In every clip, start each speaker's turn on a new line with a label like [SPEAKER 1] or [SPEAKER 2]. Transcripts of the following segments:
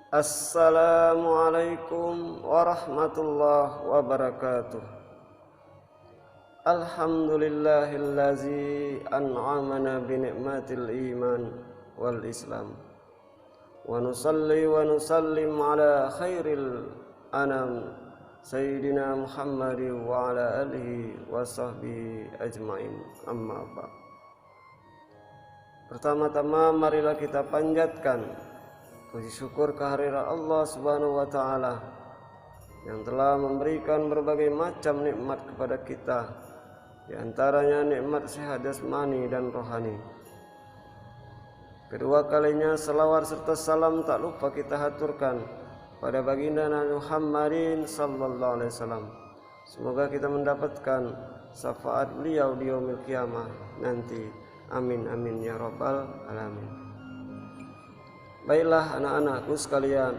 [SPEAKER 1] Assalamualaikum warahmatullahi wabarakatuh. Alhamdulillahillazi an'amana binikmatil iman wal islam. Wa nusalli wa nusallim ala khairil anam Sayyidina Muhammad wa ala alihi wa sahbihi ajma'in. Amma ba'd. Pertama-tama marilah kita panjatkan puji syukur kehadirat Allah Subhanahu wa taala yang telah memberikan berbagai macam nikmat kepada kita, di antaranya nikmat sehat jasmani dan rohani. Kedua kalinya selawat serta salam tak lupa kita haturkan pada baginda Nabi Muhammadin sallallahu alaihi wasallam. Semoga kita mendapatkan syafaat beliau di yaumil qiyamah nanti. Amin amin ya rabbal alamin. Baiklah anak-anakku sekalian,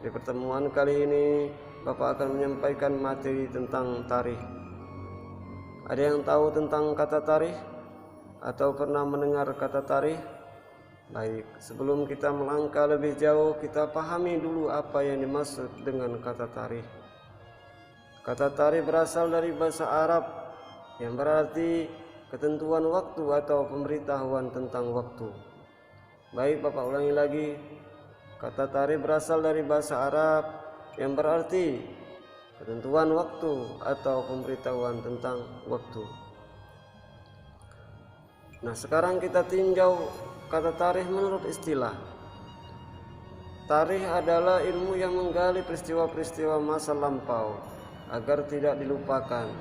[SPEAKER 1] di pertemuan kali ini Bapak akan menyampaikan materi tentang tarikh. Ada yang tahu tentang kata tarikh atau pernah mendengar kata tarikh? Baik, sebelum kita melangkah lebih jauh, kita pahami dulu apa yang dimaksud dengan kata tarikh. Kata tarikh berasal dari bahasa Arab yang berarti ketentuan waktu atau pemberitahuan tentang waktu. Baik, Bapak ulangi lagi. Kata tarikh berasal dari bahasa Arab yang berarti ketentuan waktu atau pemberitahuan tentang waktu. Nah, sekarang kita tinjau kata tarikh menurut istilah. Tarikh adalah ilmu yang menggali peristiwa-peristiwa masa lampau agar tidak dilupakan.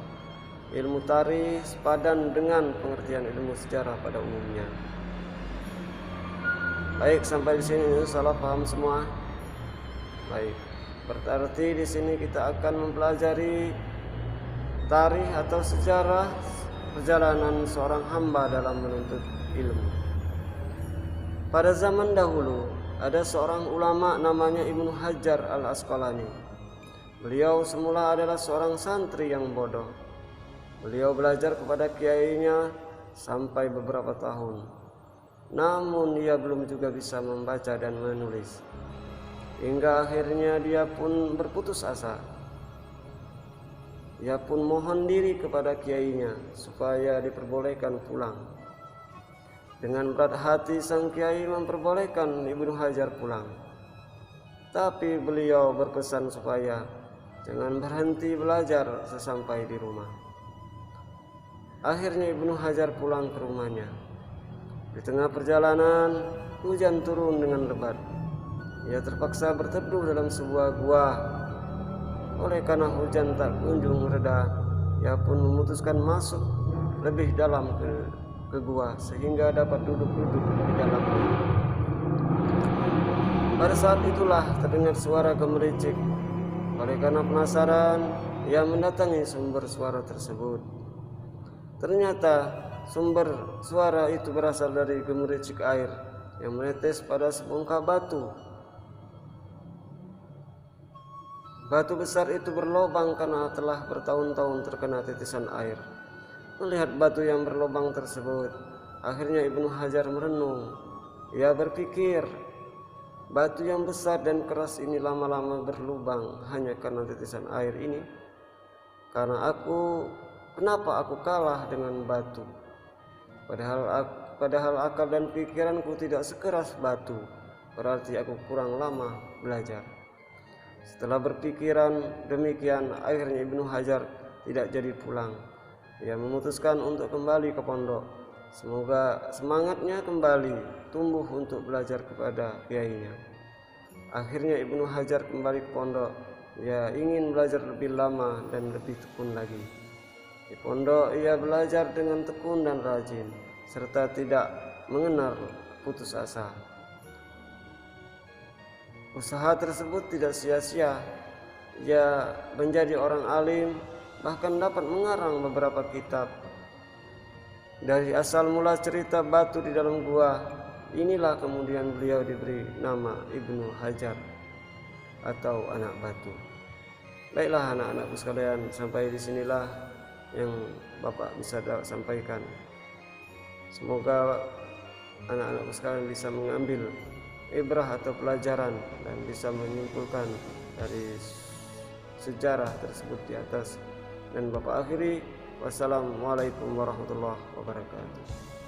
[SPEAKER 1] Ilmu tarikh sepadan dengan pengertian ilmu sejarah pada umumnya. Baik, sampai di sini salah paham semua. Baik, berarti di sini kita akan mempelajari tarikh atau sejarah perjalanan seorang hamba dalam menuntut ilmu. Pada zaman dahulu ada seorang ulama namanya Ibnu Hajar al-Asqalani. Beliau semula adalah seorang santri yang bodoh. Beliau belajar kepada kiainya sampai beberapa tahun. Namun ia belum juga bisa membaca dan menulis. Hingga akhirnya dia pun berputus asa. Ia pun mohon diri kepada kiainya supaya diperbolehkan pulang. Dengan berat hati sang kiai memperbolehkan Ibnu Hajar pulang. Tapi beliau berpesan supaya jangan berhenti belajar sesampai di rumah. Akhirnya Ibnu Hajar pulang ke rumahnya. Di tengah perjalanan, hujan turun dengan lebat. Ia terpaksa berteduh dalam sebuah gua. Oleh karena hujan tak kunjung reda, ia pun memutuskan masuk lebih dalam ke gua sehingga dapat duduk-duduk di dalamnya. Pada saat itulah terdengar suara gemericik. Oleh karena penasaran, ia mendatangi sumber suara tersebut. Ternyata sumber suara itu berasal dari gemericik air yang menetes pada sebongkah batu. Batu besar itu berlubang karena telah bertahun-tahun terkena titisan air. Melihat batu yang berlubang tersebut, akhirnya Ibnu Hajar merenung. Ia berpikir, batu yang besar dan keras ini lama-lama berlubang hanya karena titisan air ini. Kenapa aku kalah dengan batu? Padahal akal dan pikiranku tidak sekeras batu. Berarti aku kurang lama belajar. Setelah berpikiran demikian, akhirnya Ibnu Hajar tidak jadi pulang. Ia memutuskan untuk kembali ke pondok. Semoga semangatnya kembali tumbuh untuk belajar kepada kiainya. Akhirnya Ibnu Hajar kembali ke pondok. Ia ingin belajar lebih lama dan lebih tekun lagi. Di pondok ia belajar dengan tekun dan rajin, serta tidak mengenal putus asa. Usaha tersebut tidak sia-sia. Ia menjadi orang alim, bahkan dapat mengarang beberapa kitab. Dari asal mula cerita batu di dalam gua, inilah kemudian beliau diberi nama Ibnu Hajar atau anak batu. Baiklah anak-anakku sekalian, sampai di sinilah yang Bapak bisa sampaikan. Semoga anak-anakku sekalian bisa mengambil ibrah atau pelajaran dan bisa menyimpulkan dari sejarah tersebut di atas. Dan Bapak akhiri, wassalamualaikum warahmatullahi wabarakatuh.